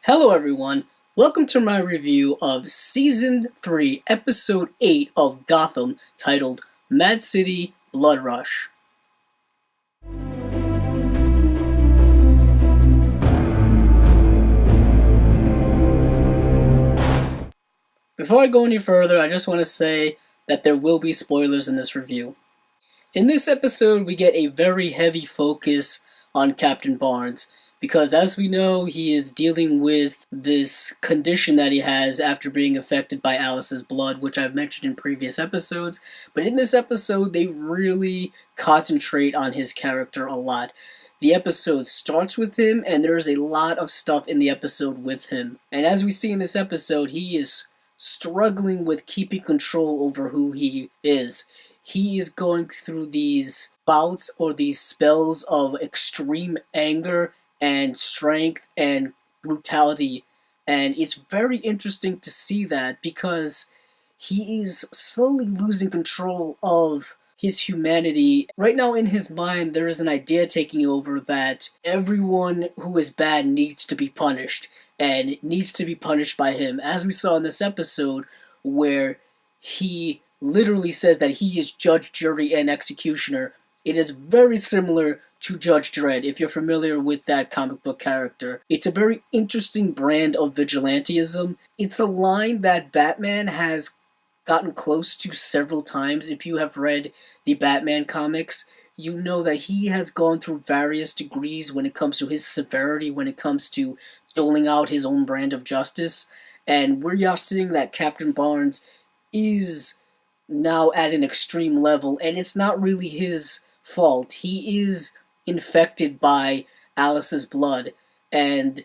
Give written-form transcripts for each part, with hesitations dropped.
Hello everyone, welcome to my review of Season 3, Episode 8 of Gotham, titled Mad City Blood Rush. Before I go any further, I just want to say that there will be spoilers in this review. In this episode, we get a very heavy focus on Captain Barnes, because as we know, he is dealing with this condition that he has after being affected by Alice's blood, which I've mentioned in previous episodes. But in this episode, they really concentrate on his character a lot. The episode starts with him, and there's a lot of stuff in the episode with him. And as we see in this episode, he is struggling with keeping control over who he is. He is going through these bouts or these spells of extreme anger and strength and brutality, and it's very interesting to see that because he is slowly losing control of his humanity. Right now in his mind there is an idea taking over that everyone who is bad needs to be punished, and it needs to be punished by him, as we saw in this episode where he literally says that he is judge, jury, and executioner. It is very similar to Judge Dredd, if you're familiar with that comic book character. It's a very interesting brand of vigilantism. It's a line that Batman has gotten close to several times. If you have read the Batman comics, you know that he has gone through various degrees when it comes to his severity, when it comes to doling out his own brand of justice. And we are seeing that Captain Barnes is now at an extreme level, and it's not really his fault. He is infected by Alice's blood, and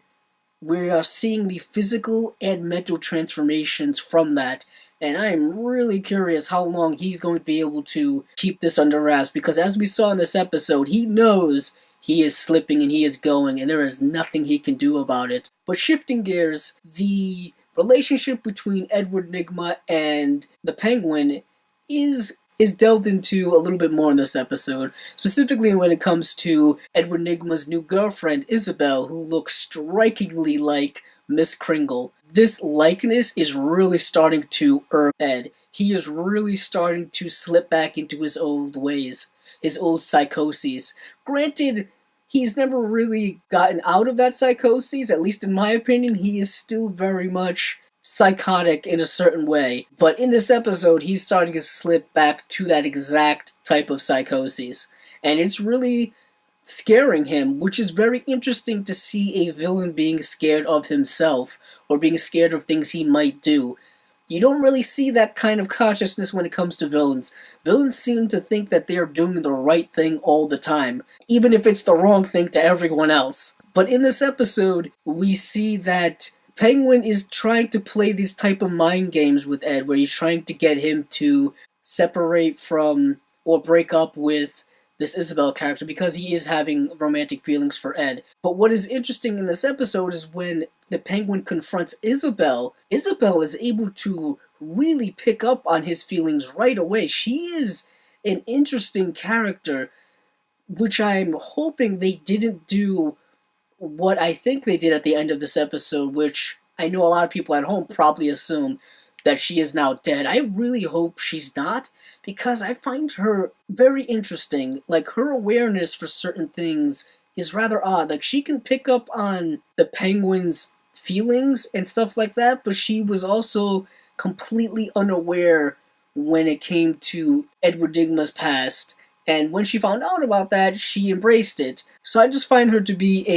we are seeing the physical and mental transformations from that, and I am really curious how long he's going to be able to keep this under wraps, because as we saw in this episode, he knows he is slipping and he is going, and there is nothing he can do about it. But shifting gears, the relationship between Edward Nygma and the Penguin is delved into a little bit more in this episode, specifically when it comes to Edward Nygma's new girlfriend, Isabel, who looks strikingly like Miss Kringle. This likeness is really starting to irk Ed. He is really starting to slip back into his old ways, his old psychoses. Granted, he's never really gotten out of that psychoses, at least in my opinion. He is still very much psychotic in a certain way, but in this episode he's starting to slip back to that exact type of psychoses, and it's really scaring him, which is very interesting to see a villain being scared of himself or being scared of things he might do. You don't really see that kind of consciousness when it comes to villains. Villains seem to think that they are doing the right thing all the time, even if it's the wrong thing to everyone else. But in this episode we see that Penguin is trying to play these type of mind games with Ed, where he's trying to get him to separate from or break up with this Isabel character because he is having romantic feelings for Ed. But what is interesting in this episode is when the Penguin confronts Isabel, Isabel is able to really pick up on his feelings right away. She is an interesting character, which I'm hoping they didn't do what I think they did at the end of this episode, which I know a lot of people at home probably assume that she is now dead. I really hope she's not, because I find her very interesting. Like, her awareness for certain things is rather odd. Like, she can pick up on the Penguin's feelings and stuff like that, but she was also completely unaware when it came to Edward Nygma's past. And when she found out about that, she embraced it. So I just find her to be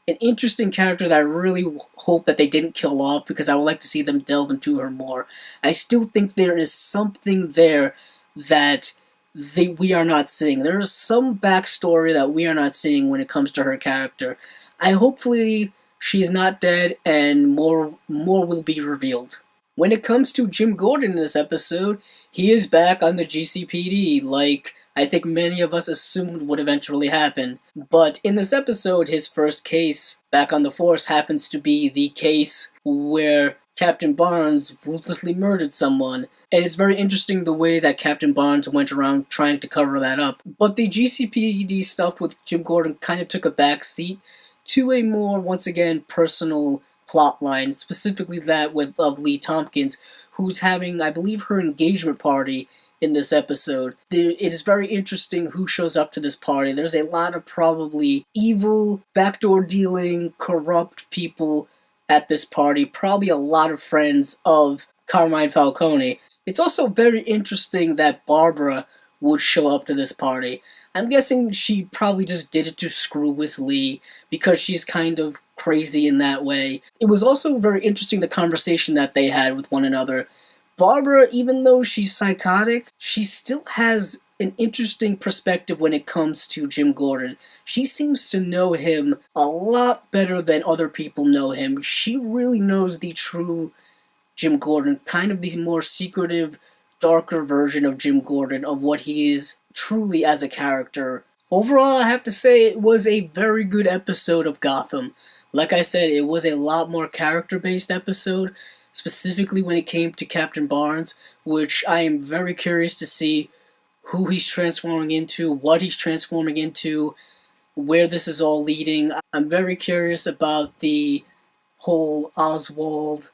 an interesting character that I really hope that they didn't kill off, because I would like to see them delve into her more. I still think there is something there that we are not seeing. There is some backstory that we are not seeing when it comes to her character. Hopefully she's not dead and more will be revealed. When it comes to Jim Gordon in this episode, he is back on the GCPD, like I think many of us assumed would eventually happen. But in this episode, his first case back on the force happens to be the case where Captain Barnes ruthlessly murdered someone. And it's very interesting the way that Captain Barnes went around trying to cover that up. But the GCPD stuff with Jim Gordon kind of took a backseat to a more, once again, personal plot line, specifically that of Lee Tompkins, who's having, I believe, her engagement party in this episode. It is very interesting who shows up to this party. There's a lot of probably evil, backdoor dealing, corrupt people at this party, probably a lot of friends of Carmine Falcone. It's also very interesting that Barbara would show up to this party. I'm guessing she probably just did it to screw with Lee because she's kind of crazy in that way. It was also very interesting the conversation that they had with one another. Barbara, even though she's psychotic, she still has an interesting perspective when it comes to Jim Gordon. She seems to know him a lot better than other people know him. She really knows the true Jim Gordon, kind of the more secretive, darker version of Jim Gordon, of what he is truly as a character. Overall, I have to say it was a very good episode of Gotham. Like I said, it was a lot more character-based episode, specifically when it came to Captain Barnes, which I am very curious to see who he's transforming into, what he's transforming into, where this is all leading. I'm very curious about the whole Oswald,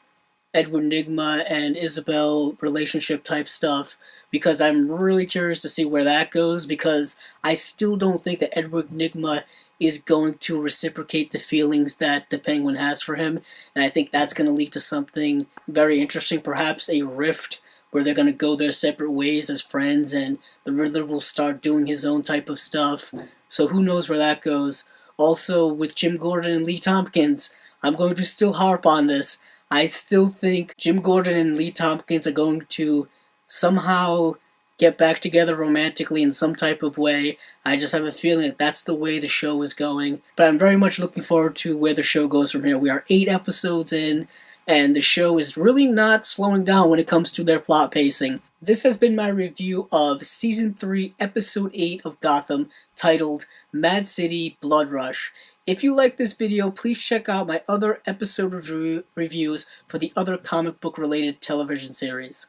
Edward Nygma, and Isabel relationship type stuff, because I'm really curious to see where that goes, because I still don't think that Edward Nygma is going to reciprocate the feelings that the Penguin has for him, and I think that's going to lead to something very interesting, perhaps a rift where they're going to go their separate ways as friends, and the Riddler will start doing his own type of stuff, so who knows where that goes. Also, with Jim Gordon and Lee Tompkins, I'm going to still harp on this. I still think Jim Gordon and Lee Tompkins are going to somehow get back together romantically in some type of way. I just have a feeling that that's the way the show is going. But I'm very much looking forward to where the show goes from here. We are 8 episodes in, and the show is really not slowing down when it comes to their plot pacing. This has been my review of Season 3, Episode 8 of Gotham, titled Mad City Blood Rush. If you like this video, please check out my other episode reviews for the other comic book related television series.